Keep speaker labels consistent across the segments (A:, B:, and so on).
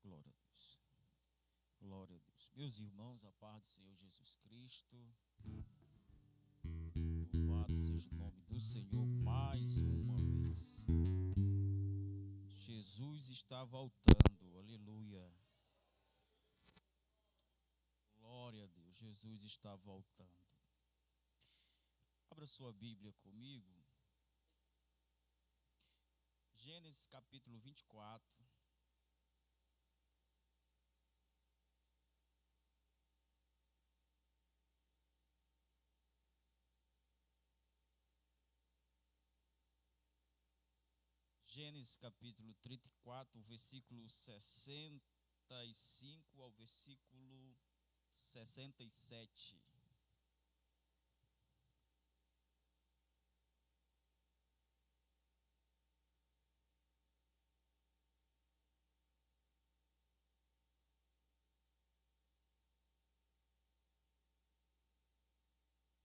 A: Glória a Deus. Glória a Deus. Meus irmãos, a paz do Senhor Jesus Cristo. Louvado seja o nome do Senhor mais uma vez. Jesus está voltando. Aleluia. Glória a Deus. Jesus está voltando. Abra sua Bíblia comigo. Gênesis capítulo 24. Gênesis capítulo 34, versículo 65 ao versículo 67.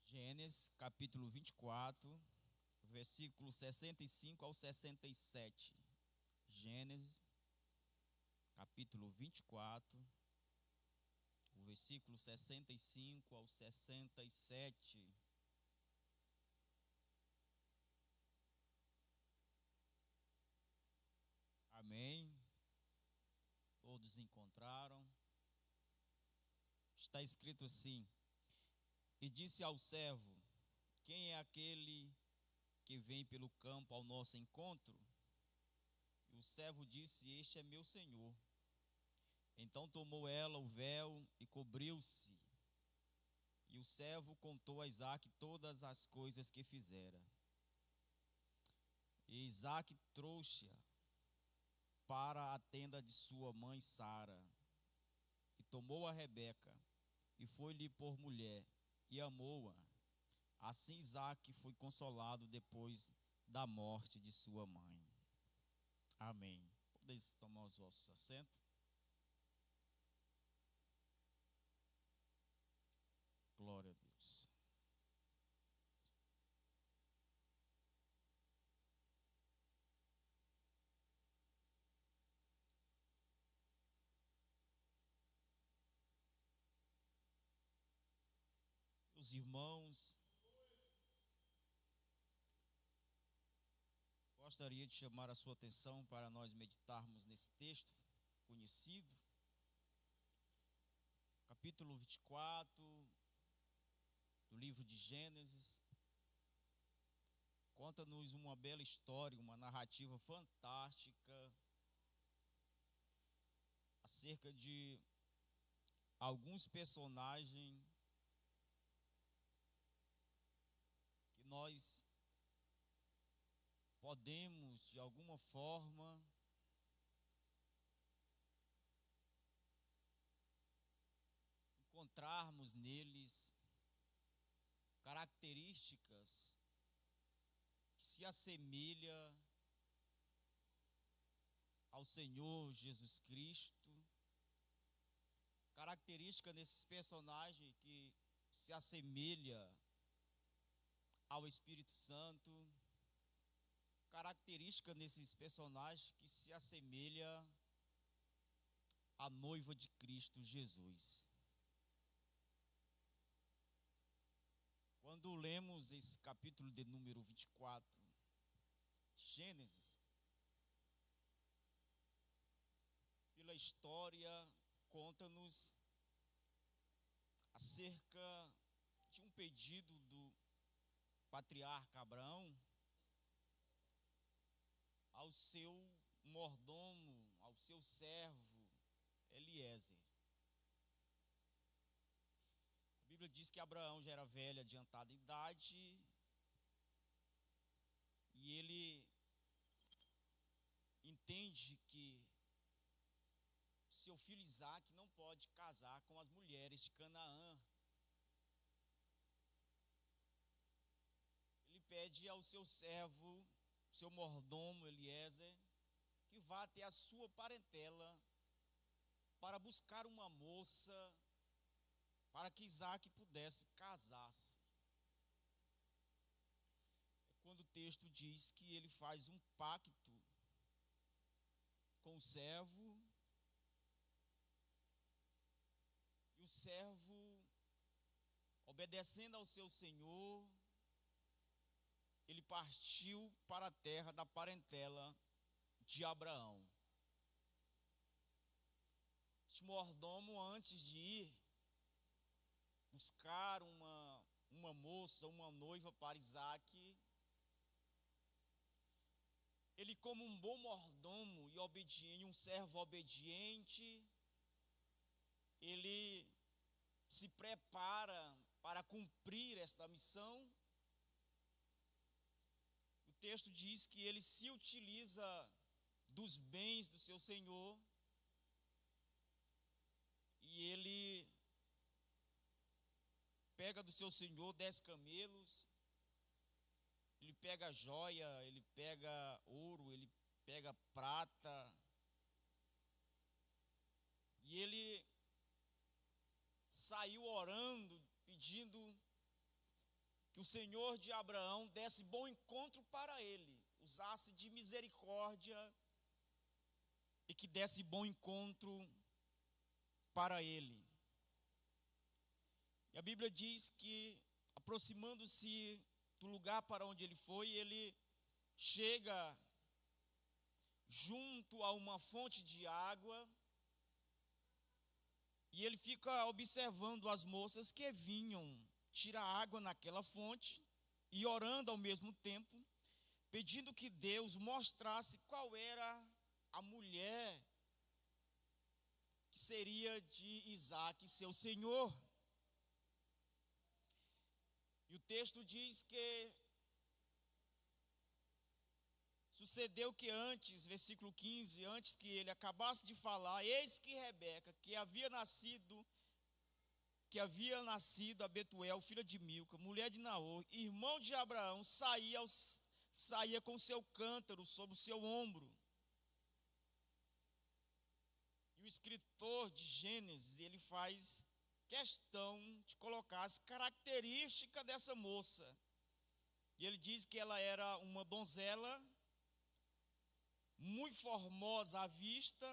A: Gênesis capítulo 24, versículo 65 ao 67. Gênesis capítulo 24, o versículo 65 ao 67. Amém. Todos encontraram. Está escrito assim: E disse ao servo: Quem é aquele que vem pelo campo ao nosso encontro? E o servo disse: Este é meu senhor. Então tomou ela o véu e cobriu-se. E o servo contou a Isaque todas as coisas que fizera. E Isaque trouxe-a para a tenda de sua mãe Sara. E tomou a Rebeca, e foi-lhe por mulher, e amou-a. Assim Isaque foi consolado depois da morte de sua mãe. Amém. Podeis tomar os vossos assentos. Glória a Deus. Meus irmãos, gostaria de chamar a sua atenção para nós meditarmos nesse texto conhecido. Capítulo 24 do livro de Gênesis. Conta-nos uma bela história, uma narrativa fantástica acerca de alguns personagens que nós podemos, de alguma forma, encontrarmos neles características que se assemelham ao Senhor Jesus Cristo, característica desses personagens que se assemelha ao Espírito Santo, característica desses personagens que se assemelha à noiva de Cristo Jesus. Quando lemos esse capítulo de número 24 de Gênesis, pela história, conta-nos acerca de um pedido do patriarca Abraão ao seu mordomo, ao seu servo Eliezer. A Bíblia diz que Abraão já era velho, adiantado em idade, e ele entende que seu filho Isaque não pode casar com as mulheres de Canaã. Ele pede ao seu servo, seu mordomo Eliezer, que vá até a sua parentela para buscar uma moça para que Isaque pudesse casar-se. É quando o texto diz que ele faz um pacto com o servo o servo, obedecendo ao seu senhor, ele partiu para a terra da parentela de Abraão. Este mordomo, antes de ir buscar uma moça, uma noiva para Isaque, ele, como um bom mordomo e obediente, um servo obediente, ele se prepara para cumprir esta missão. O texto diz que ele se utiliza dos bens do seu senhor e ele pega do seu senhor 10 camelos, ele pega joia, ele pega ouro, ele pega prata, e ele saiu orando, pedindo que o Senhor de Abraão desse bom encontro para ele, usasse de misericórdia e que desse bom encontro para ele. E a Bíblia diz que, aproximando-se do lugar para onde ele foi, ele chega junto a uma fonte de água e ele fica observando as moças que vinham tirar água naquela fonte e orando ao mesmo tempo, pedindo que Deus mostrasse qual era a mulher que seria de Isaque, seu senhor. E o texto diz que sucedeu que antes, versículo 15, antes que ele acabasse de falar, eis que Rebeca, que havia nascido a Betuel, filha de Milca, mulher de Naor, irmão de Abraão, saía com seu cântaro sobre o seu ombro. E o escritor de Gênesis, ele faz questão de colocar as características dessa moça. E ele diz que ela era uma donzela, muito formosa à vista,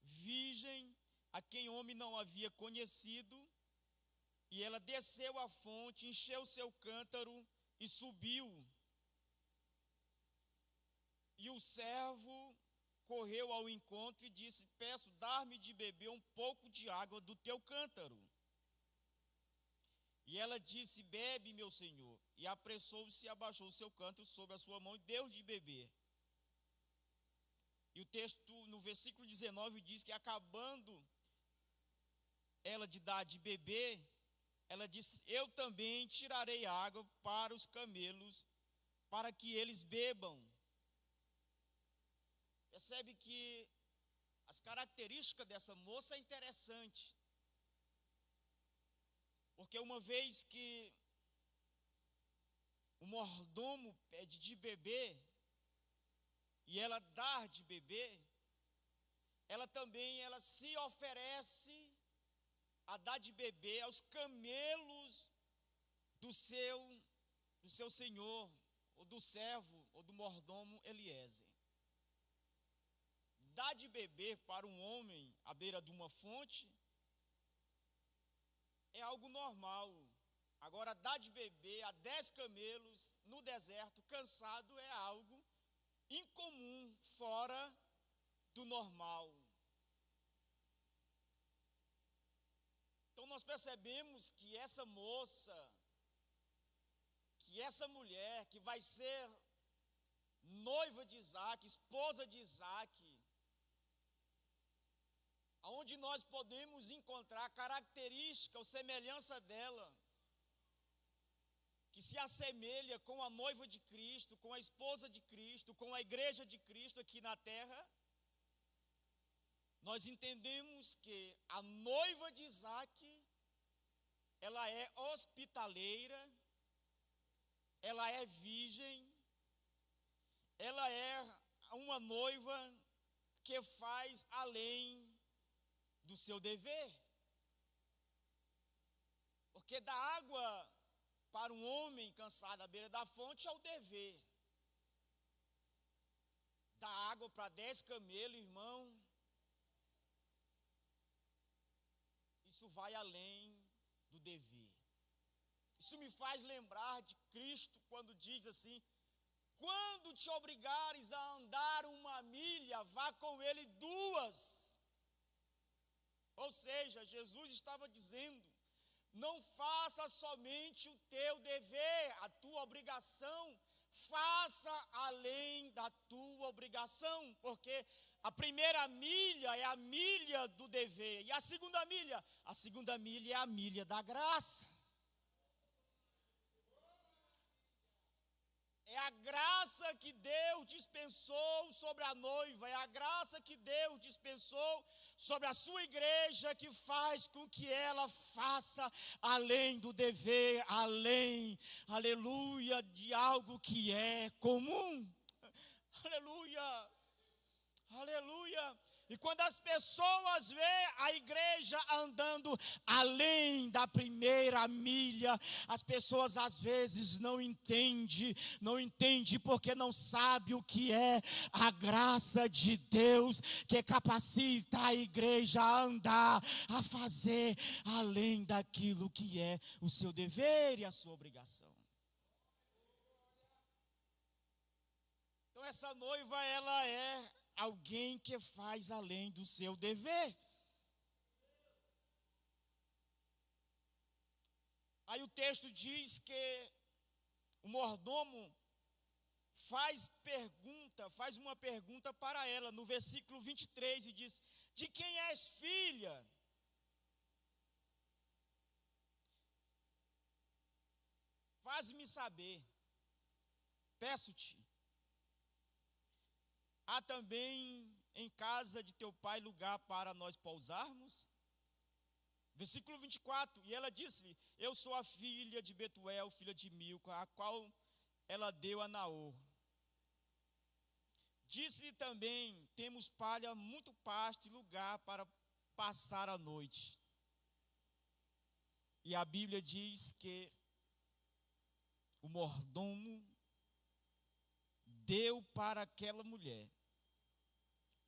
A: virgem, a quem homem não havia conhecido, e ela desceu à fonte, encheu seu cântaro e subiu. E o servo correu ao encontro e disse: peço, dar-me de beber um pouco de água do teu cântaro. E ela disse: bebe, meu senhor. E apressou-se e abaixou o seu cântaro sobre a sua mão e deu de beber. E o texto, no versículo 19, diz que, acabando ela de dar de beber, ela disse: eu também tirarei água para os camelos, para que eles bebam. Percebe que as características dessa moça é interessante. Porque uma vez que o mordomo pede de beber, e ela dá de beber, ela também se oferece a dar de beber aos camelos do seu senhor, ou do servo, ou do mordomo Eliezer. Dar de beber para um homem à beira de uma fonte é algo normal. Agora, dar de beber a 10 camelos no deserto, cansado, é algo incomum, fora do normal. Então nós percebemos que essa moça, que essa mulher que vai ser noiva de Isaque, esposa de Isaque, aonde nós podemos encontrar característica ou semelhança dela, que se assemelha com a noiva de Cristo, com a esposa de Cristo, com a igreja de Cristo aqui na terra, nós entendemos que a noiva de Isaque, ela é hospitaleira, ela é virgem, ela é uma noiva que faz além do seu dever. Porque da água para um homem cansado à beira da fonte é o dever. Dar água para 10 camelos, irmão,
B: isso vai além do dever. Isso me faz lembrar de Cristo quando diz assim: quando te obrigares a andar 1 milha, vá com ele 2. Ou seja, Jesus estava dizendo: não faça somente o teu dever, a tua obrigação, faça além da tua obrigação, porque a primeira milha é a milha do dever, e a segunda milha é a milha da graça. É a graça que Deus dispensou sobre a noiva, é a graça que Deus dispensou sobre a sua igreja que faz com que ela faça além do dever, além, aleluia, de algo que é comum. Aleluia, aleluia. E quando as pessoas veem a igreja andando além da primeira milha, as pessoas às vezes não entendem porque não sabe o que é a graça de Deus que capacita a igreja a andar, a fazer além daquilo que é o seu dever e a sua obrigação. Então essa noiva, ela é alguém que faz além do seu dever. Aí o texto diz que o mordomo faz uma pergunta para ela, no versículo 23, e diz: de quem és filha? Faz-me saber, peço-te. Há também em casa de teu pai lugar para nós pousarmos? Versículo 24, e ela disse-lhe: eu sou a filha de Betuel, filha de Milca, a qual ela deu a Naor. Disse-lhe também: temos palha, muito pasto e lugar para passar a noite. E a Bíblia diz que o mordomo deu para aquela mulher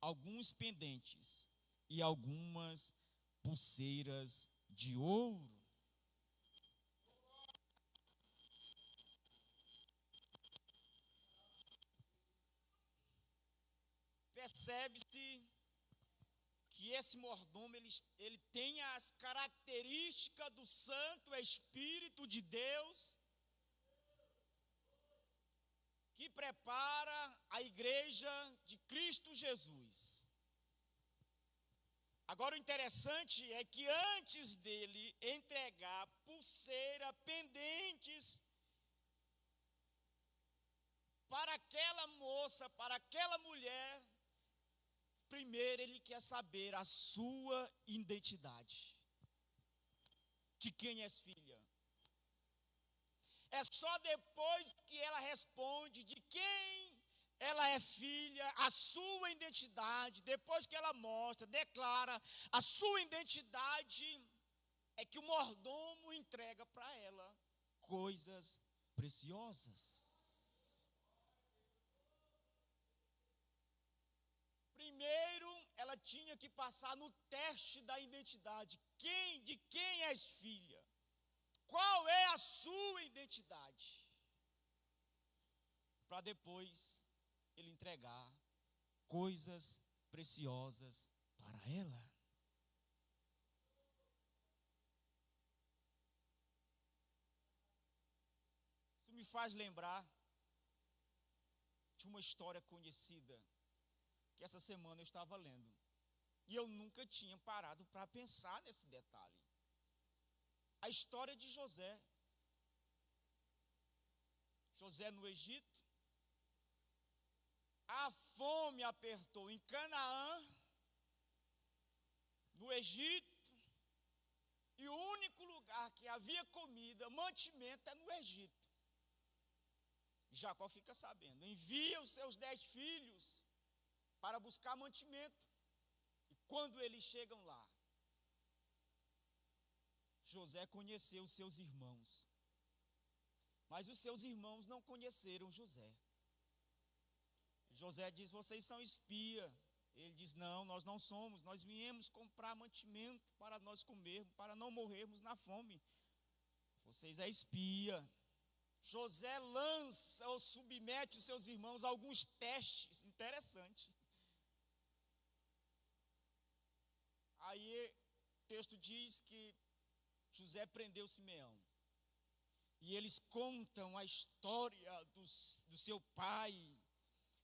B: alguns pendentes e algumas pulseiras de ouro. Percebe-se que esse mordomo, ele tem as características do Santo Espírito de Deus, que prepara a igreja de Cristo Jesus. Agora o interessante é que antes dele entregar pulseira, pendentes para aquela moça, para aquela mulher, primeiro ele quer saber a sua identidade. De quem és filha? É só depois que ela responde de quem ela é filha, a sua identidade, depois que ela mostra, declara a sua identidade, é que o mordomo entrega para ela coisas preciosas. Primeiro, ela tinha que passar no teste da identidade. De quem és filha? Qual é a sua identidade? Para depois ele entregar coisas preciosas para ela. Isso me faz lembrar de uma história conhecida que essa semana eu estava lendo. E eu nunca tinha parado para pensar nesse detalhe. A história de José. José no Egito. A fome apertou em Canaã, no Egito. E o único lugar que havia comida, mantimento, é no Egito. Jacó fica sabendo. Envia os seus 10 filhos para buscar mantimento. E quando eles chegam lá, José conheceu os seus irmãos. Mas os seus irmãos não conheceram José. José diz: vocês são espia. Ele diz: não, nós não somos, nós viemos comprar mantimento para nós comermos, para não morrermos na fome. Vocês é espia. José lança ou submete os seus irmãos a alguns testes interessantes. Aí o texto diz que José prendeu Simeão. E eles contam a história do seu pai.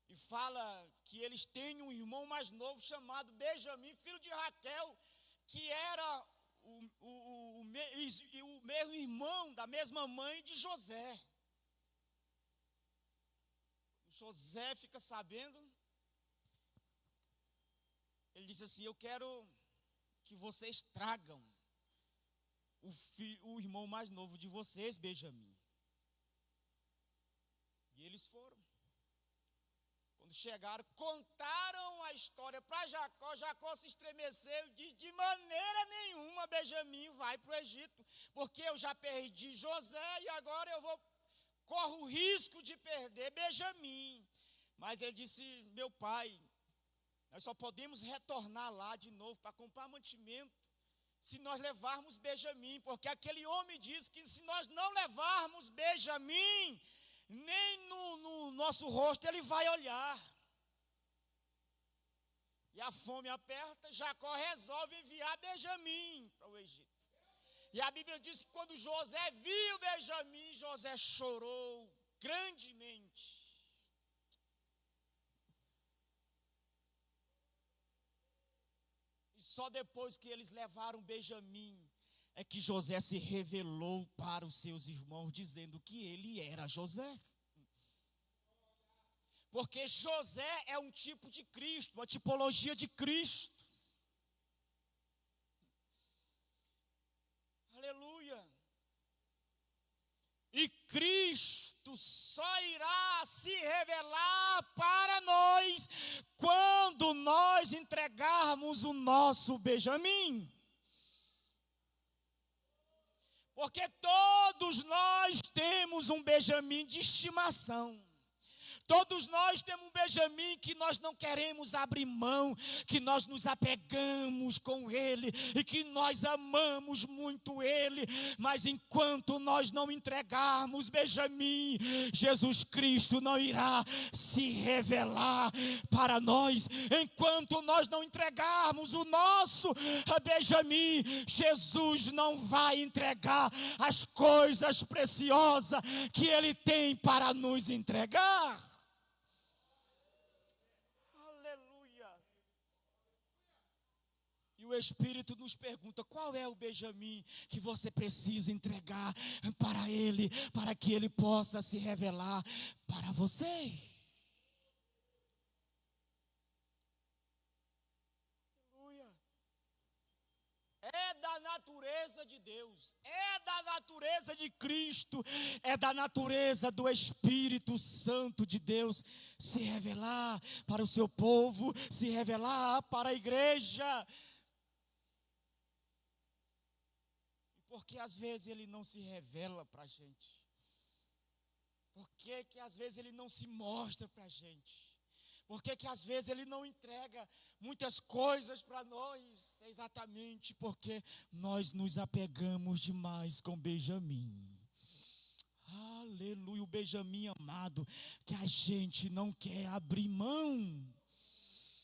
B: E fala que eles têm um irmão mais novo chamado Benjamim, filho de Raquel, que era o mesmo irmão da mesma mãe de José. José fica sabendo. Ele diz assim: eu quero que vocês tragam o irmão mais novo de vocês, Benjamim. E eles foram. Quando chegaram, contaram a história para Jacó. Jacó se estremeceu e disse: de maneira nenhuma Benjamim vai para o Egito, porque eu já perdi José e agora corro o risco de perder Benjamim. Mas ele disse: meu pai, nós só podemos retornar lá de novo para comprar mantimento se nós levarmos Benjamim, porque aquele homem diz que se nós não levarmos Benjamim, nem no nosso rosto ele vai olhar. E a fome aperta, Jacó resolve enviar Benjamim para o Egito. E a Bíblia diz que quando José viu Benjamim, José chorou grandemente. E só depois que eles levaram Benjamim, é que José se revelou para os seus irmãos, dizendo que ele era José. Porque José é um tipo de Cristo, uma tipologia de Cristo. Aleluia. E Cristo só irá se revelar para nós quando nós entregarmos o nosso Benjamim. Porque todos nós temos um Benjamim de estimação. Todos nós temos um Benjamim que nós não queremos abrir mão, que nós nos apegamos com ele e que nós amamos muito ele. Mas enquanto nós não entregarmos Benjamim, Jesus Cristo não irá se revelar para nós. Enquanto nós não entregarmos o nosso Benjamim, Jesus não vai entregar as coisas preciosas que ele tem para nos entregar. E o Espírito nos pergunta: qual é o Benjamim que você precisa entregar para ele, para que ele possa se revelar para você? Aleluia. É da natureza de Deus, é da natureza de Cristo, é da natureza do Espírito Santo de Deus se revelar para o seu povo, se revelar para a igreja. Porque às vezes ele não se revela para a gente? Por que às vezes ele não se mostra para a gente? Por que às vezes ele não entrega muitas coisas para nós? É exatamente porque nós nos apegamos demais com Benjamim. Aleluia, o Benjamim amado, que a gente não quer abrir mão.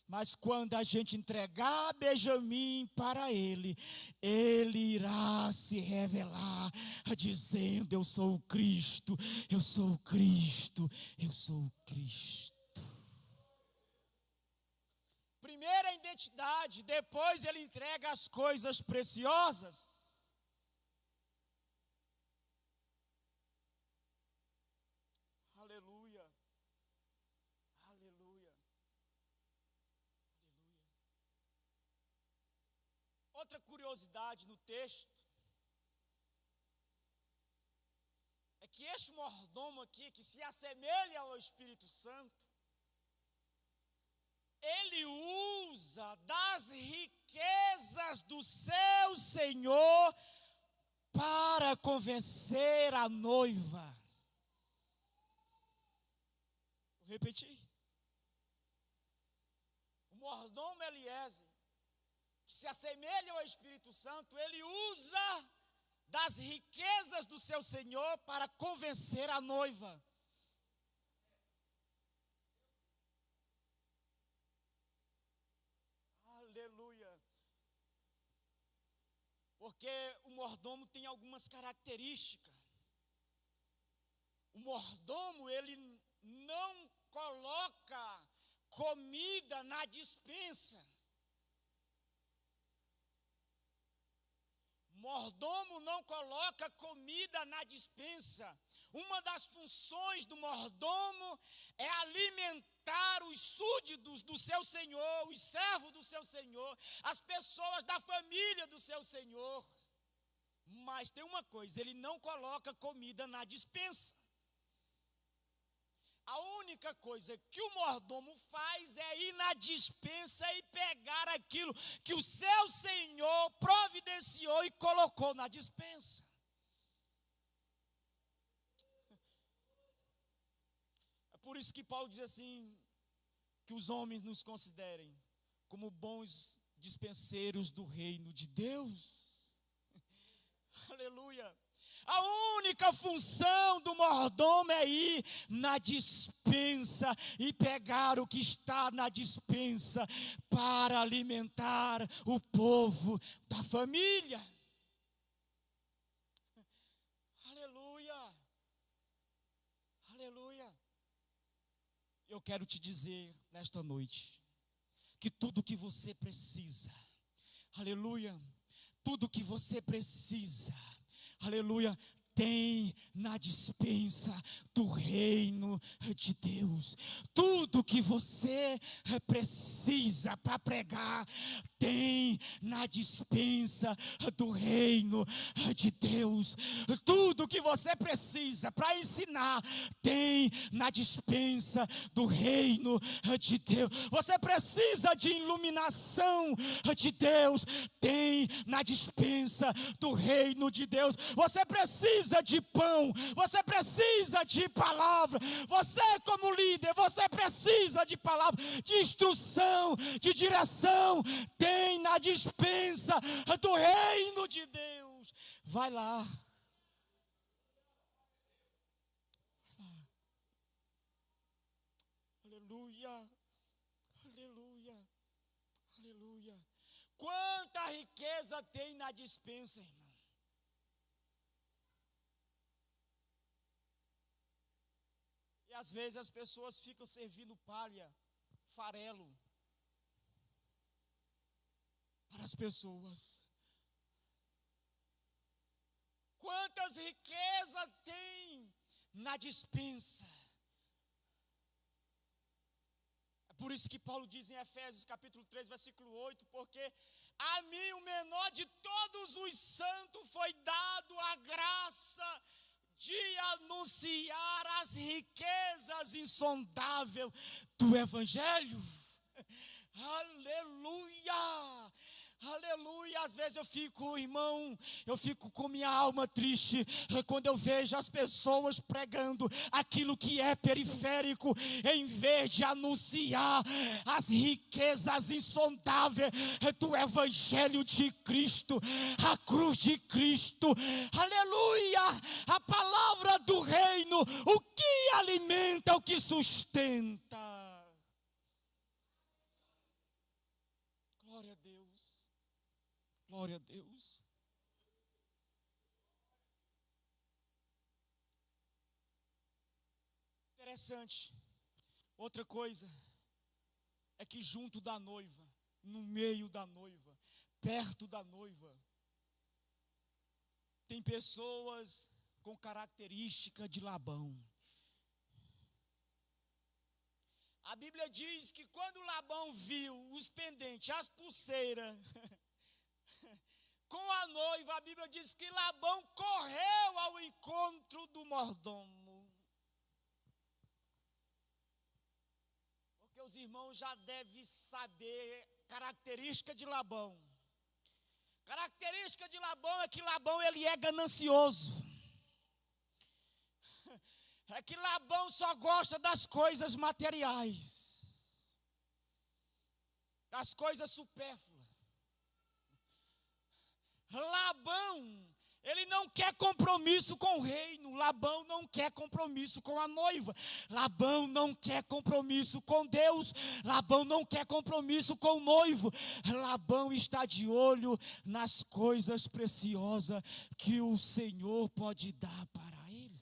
B: Mas quando a gente entregar Benjamim para ele, ele irá se revelar, dizendo: eu sou o Cristo, eu sou o Cristo, eu sou o Cristo. Primeiro a identidade, depois ele entrega as coisas preciosas. Aleluia. Outra curiosidade no texto é que este mordomo aqui, que se assemelha ao Espírito Santo, ele usa das riquezas do seu Senhor para convencer a noiva. Vou repetir. O mordomo Eliezer, que se assemelha ao Espírito Santo, ele usa das riquezas do seu Senhor para convencer a noiva. Aleluia. Porque o mordomo tem algumas características. O mordomo, ele não coloca comida na despensa. Mordomo não coloca comida na despensa. Uma das funções do mordomo é alimentar os súditos do seu Senhor, os servos do seu Senhor, as pessoas da família do seu Senhor. Mas tem uma coisa, ele não coloca comida na despensa. A única coisa que o mordomo faz é ir na despensa e pegar aquilo que o seu Senhor providenciou e colocou na despensa. É por isso que Paulo diz assim, que os homens nos considerem como bons dispenseiros do reino de Deus. Aleluia. A única função do mordomo é ir na despensa e pegar o que está na despensa para alimentar o povo da família. Aleluia. Aleluia. Eu quero te dizer nesta noite que tudo que você precisa, aleluia, tudo que você precisa, aleluia, tem na despensa do reino de Deus. Tudo que você precisa para pregar, tem na despensa do reino de Deus. Tudo que você precisa para ensinar, tem na despensa do reino de Deus. Você precisa de iluminação de Deus, tem na despensa do reino de Deus. Você precisa de pão, você precisa de palavra, você como líder, você precisa de palavra, de instrução, de direção, tem na despensa do reino de Deus. Vai lá. Aleluia, aleluia, aleluia. Quanta riqueza tem na despensa, irmão. E às vezes as pessoas ficam servindo palha, farelo para as pessoas. Quantas riquezas tem na despensa? É por isso que Paulo diz em Efésios capítulo 3, versículo 8, porque a mim, o menor de todos os santos, foi dado a graça de anunciar as riquezas insondáveis do Evangelho. Aleluia! Aleluia, às vezes eu fico, irmão, eu fico com minha alma triste quando eu vejo as pessoas pregando aquilo que é periférico, em vez de anunciar as riquezas insondáveis do Evangelho de Cristo, a cruz de Cristo. Aleluia, a palavra do reino, o que alimenta, o que sustenta. Glória a Deus. Glória a Deus. Interessante. Outra coisa é que junto da noiva, no meio da noiva, perto da noiva, tem pessoas com característica de Labão. A Bíblia diz que quando Labão viu os pendentes, as pulseiras com a noiva, a Bíblia diz que Labão correu ao encontro do mordomo. Porque os irmãos já devem saber característica de Labão. Característica de Labão é que Labão ele é ganancioso. É que Labão só gosta das coisas materiais. das coisas supérfluas. Labão, ele não quer compromisso com o reino. Labão não quer compromisso com a noiva. Labão não quer compromisso com Deus. Labão não quer compromisso com o noivo. Labão está de olho nas coisas preciosas que o Senhor pode dar para ele.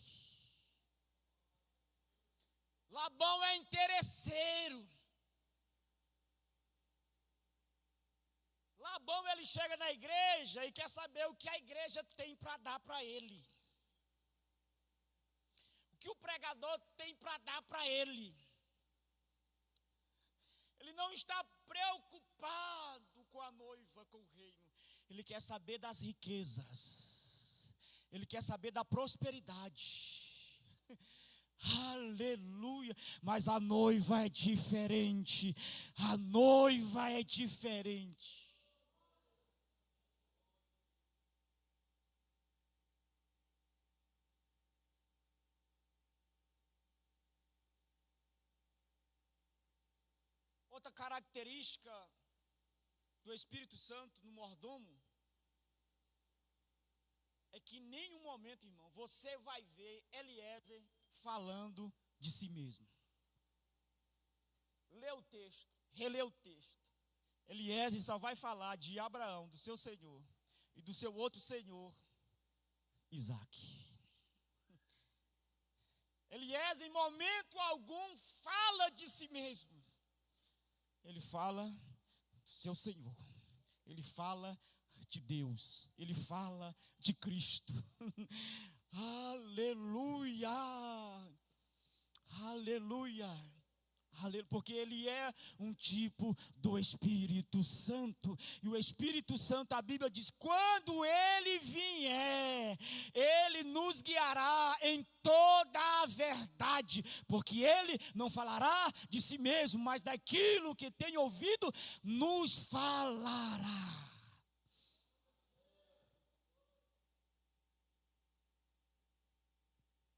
B: Labão é interesseiro. Labão, ele chega na igreja e quer saber o que a igreja tem para dar para ele. O que o pregador tem para dar para ele. Ele não está preocupado com a noiva, com o reino. Ele quer saber das riquezas. Ele quer saber da prosperidade. Aleluia. Mas a noiva é diferente. A noiva é diferente. Outra característica do Espírito Santo no mordomo é que em nenhum momento, irmão, você vai ver Eliezer falando de si mesmo. Lê o texto, relê o texto. Eliezer só vai falar de Abraão, do seu senhor, e do seu outro senhor, Isaque. Eliezer, em momento algum, fala de si mesmo. Ele fala do seu Senhor, ele fala de Deus, ele fala de Cristo. Aleluia, aleluia. Porque ele é um tipo do Espírito Santo. E o Espírito Santo, a Bíblia diz, quando ele vier, ele nos guiará em toda a verdade, porque ele não falará de si mesmo, mas daquilo que tem ouvido, nos falará.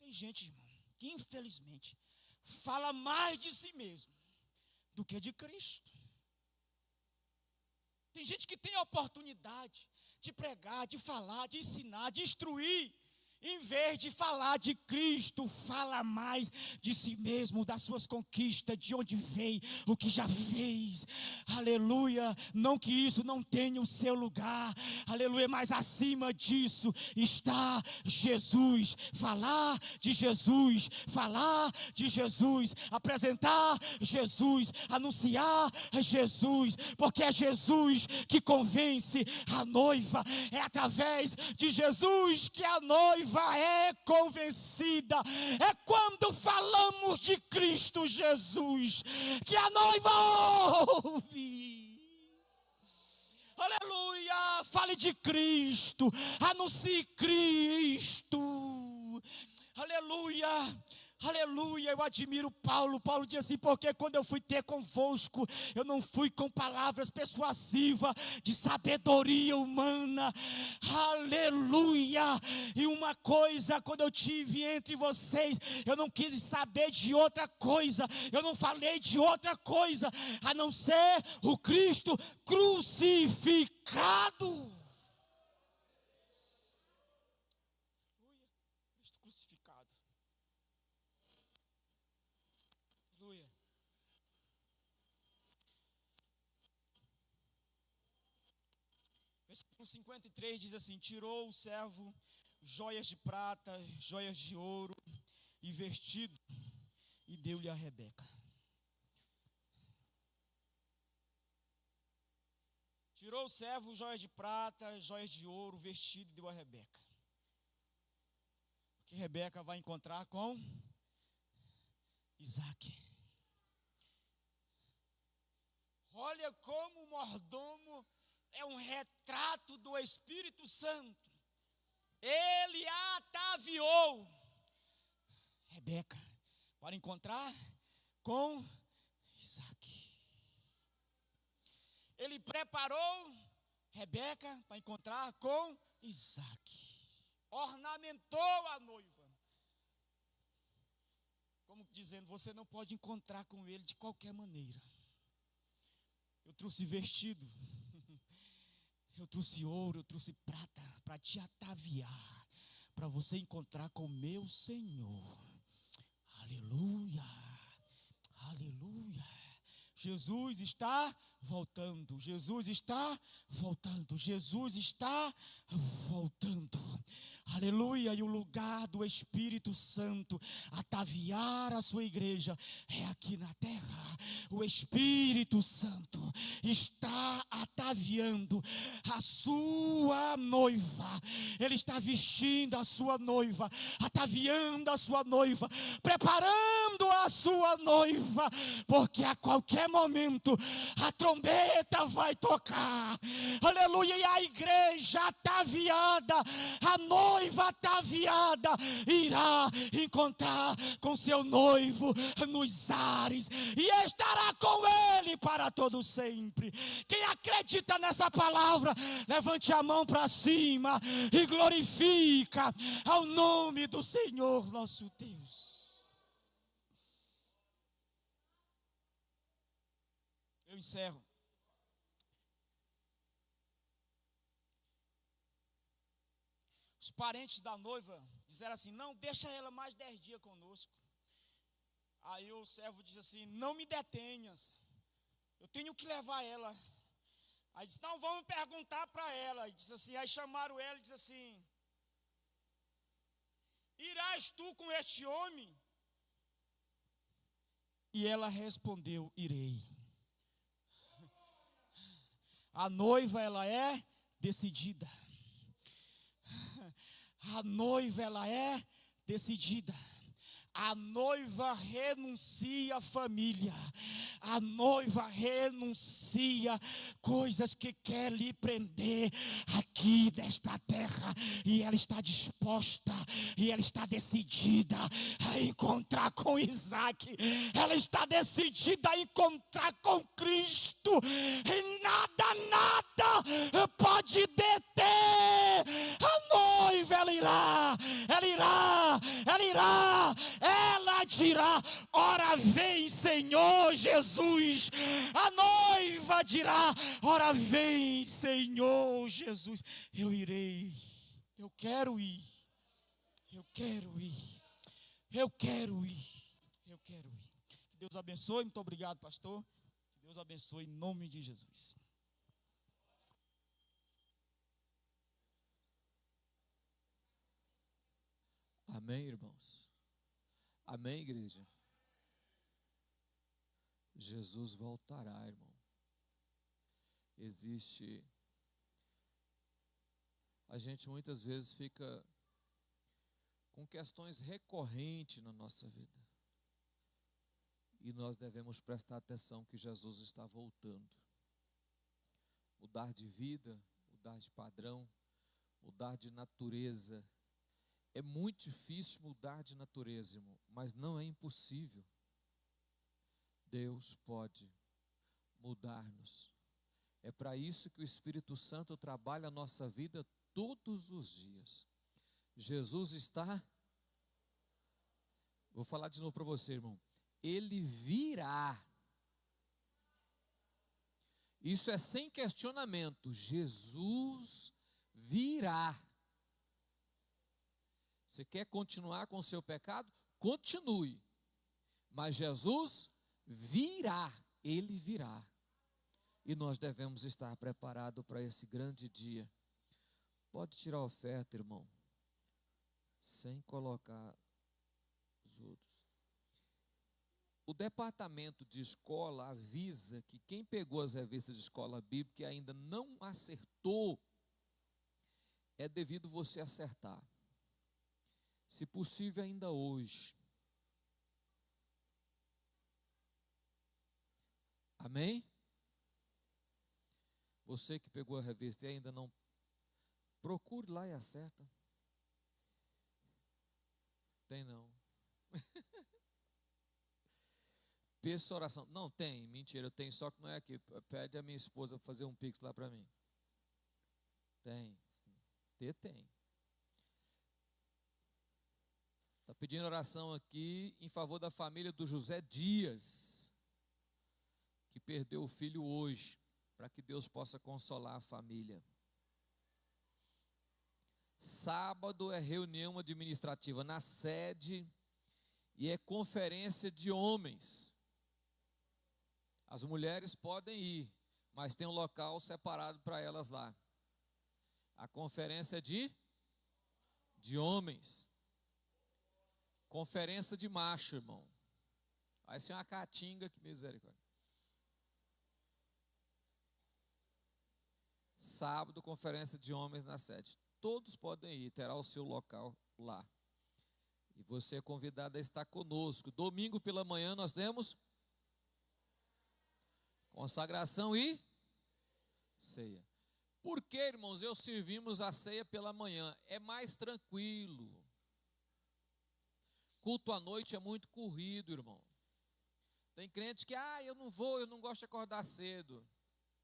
B: Tem gente, irmão, que infelizmente fala mais de si mesmo do que de Cristo. Tem gente que tem a oportunidade de pregar, de falar, de ensinar, de instruir. Em vez de falar de Cristo, fala mais de si mesmo, das suas conquistas, de onde veio, o que já fez. Aleluia. Não que isso não tenha o seu lugar. Aleluia. Mas acima disso está Jesus. Falar de Jesus. Falar de Jesus. Apresentar Jesus. Anunciar Jesus. Porque é Jesus que convence a noiva. É através de Jesus que a noiva é convencida. É quando falamos de Cristo Jesus que a noiva ouve. Aleluia. Fale de Cristo, anuncie Cristo. Aleluia. Aleluia, eu admiro Paulo. Paulo diz assim, porque quando eu fui ter convosco, eu não fui com palavras persuasivas de sabedoria humana. Aleluia. E uma coisa, quando eu tive entre vocês, eu não quis saber de outra coisa. Eu não falei de outra coisa, a não ser o Cristo crucificado. Versículo 53 diz assim, tirou o servo joias de prata, joias de ouro e vestido, e deu-lhe a Rebeca. Tirou o servo joias de prata, joias de ouro, vestido, e deu a Rebeca. Porque Rebeca vai encontrar com Isaque. Olha como o mordomo é um retrato do Espírito Santo. Ele ataviou Rebeca para encontrar com Isaque. Ele preparou Rebeca para encontrar com Isaque. Ornamentou a noiva. Como dizendo, você não pode encontrar com ele de qualquer maneira. Eu trouxe vestido, eu trouxe ouro, eu trouxe prata para te ataviar, para você encontrar com o meu Senhor. Aleluia, aleluia. Jesus está voltando, Jesus está voltando, Jesus está voltando. Aleluia, e o lugar do Espírito Santo ataviar a sua igreja é aqui na terra. O Espírito Santo está ataviando a sua noiva. Ele está vestindo a sua noiva, ataviando a sua noiva, preparando a sua noiva, porque a qualquer momento a trombeta vai tocar. Aleluia, e a igreja ataviada, a noiva ataviada, irá encontrar com seu noivo nos ares e estará com ele para todo sempre. Quem acredita nessa palavra, levante a mão para cima e glorifica ao nome do Senhor nosso Deus. Eu encerro. Os parentes da noiva disseram assim: não, deixa ela mais 10 dias conosco. Aí o servo disse assim: não me detenhas, eu tenho que levar ela. Aí disse: não, vamos perguntar para ela. E disse assim, aí chamaram ela e disse assim: irás tu com este homem? E ela respondeu: irei. A noiva, ela é decidida. A noiva, ela é decidida. A noiva renuncia a família. A noiva renuncia coisas que quer lhe prender aqui nesta terra. E ela está disposta, e ela está decidida a encontrar com Isaac. Ela está decidida a encontrar com Cristo. E nada pode deter a noiva. Ela irá. Ela dirá: ora vem, Senhor Jesus. A noiva dirá: ora vem, Senhor Jesus. Eu irei, eu quero ir, eu quero ir, eu quero ir, eu quero ir. Que Deus abençoe, muito obrigado, pastor. Que Deus abençoe em nome de Jesus.
C: Amém, irmãos? Amém, igreja? Jesus voltará, irmão. A gente muitas vezes fica com questões recorrentes na nossa vida. E nós devemos prestar atenção que Jesus está voltando. Mudar de vida, mudar de padrão, mudar de natureza. É muito difícil mudar de natureza, irmão, mas não é impossível. Deus pode mudar-nos. É para isso que o Espírito Santo trabalha a nossa vida todos os dias. Jesus está... Vou falar de novo para você, irmão. Ele virá. Isso é sem questionamento. Jesus virá. Você quer continuar com o seu pecado? Continue. Mas Jesus virá. Ele virá. E nós devemos estar preparados para esse grande dia. Pode tirar a oferta, irmão, sem colocar os outros. O departamento de escola avisa que quem pegou as revistas de escola bíblica e ainda não acertou, é devido você acertar. Se possível, ainda hoje. Amém? Você que pegou a revista e ainda não, procure lá e acerta. Tem não. Peça oração. Não tem, mentira, eu tenho, só que não é aqui. Pede a minha esposa para fazer um pix lá para mim. Tem. Tem. Está pedindo oração aqui em favor da família do José Dias, que perdeu o filho hoje, para que Deus possa consolar a família. Sábado é reunião administrativa na sede e é conferência de homens. As mulheres podem ir, mas tem um local separado para elas lá. A conferência de homens. Conferência de macho, irmão. Vai ser uma caatinga, que misericórdia. Sábado, conferência de homens na sede. Todos podem ir, terá o seu local lá. E você é convidado a estar conosco. Domingo pela manhã nós temos consagração e ceia. Por que, irmãos, eu servimos a ceia pela manhã? É mais tranquilo. Culto à noite é muito corrido, irmão. Tem crente que, eu não vou, eu não gosto de acordar cedo.